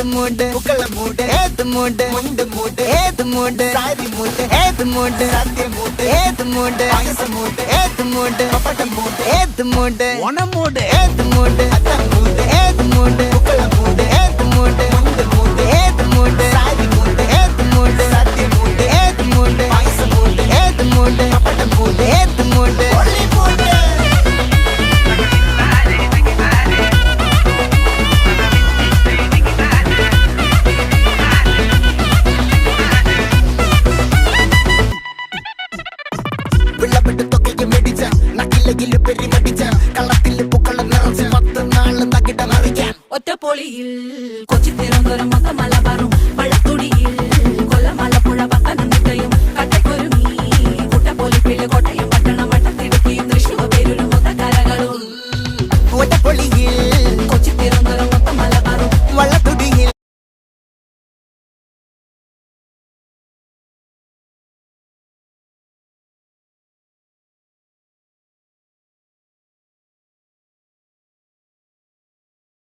മൂട് പുക്കള മൂട് ഏത് മൂട് മുണ്ട് മൂട് ഏത് മൂട് സാരി മൂട് ഏത് മൂട് സത്യ മൂട് ഏത് മൂട് പായസ മൂട് ഏത് മൂട് പപ്പടം മൂട് ഏത് മൂട് ഓണം മൂട് ഏത് മൂട് അത്തം മൂട് ഏത് മൂട് പുക്കള മൂട് ഏത് മൂട് മുണ്ട് മൂട് ഏത് മൂട് സാരി മൂട് ഏത് മൂട് സത്യ മൂട് ഏത് മൂട് പായസ മൂട് ഏത് മൂട് പപ്പടം മൂട് ഏത് മൂട് ഒള്ളി മൂട് ഒറ്റപ്പൊളിയിൽ കൊച്ചി തിരുവനന്തപുരം മൊത്തം മലബാറും വള്ളത്തുടിയിൽ കൊല്ലം ആലപ്പുഴ പത്തനം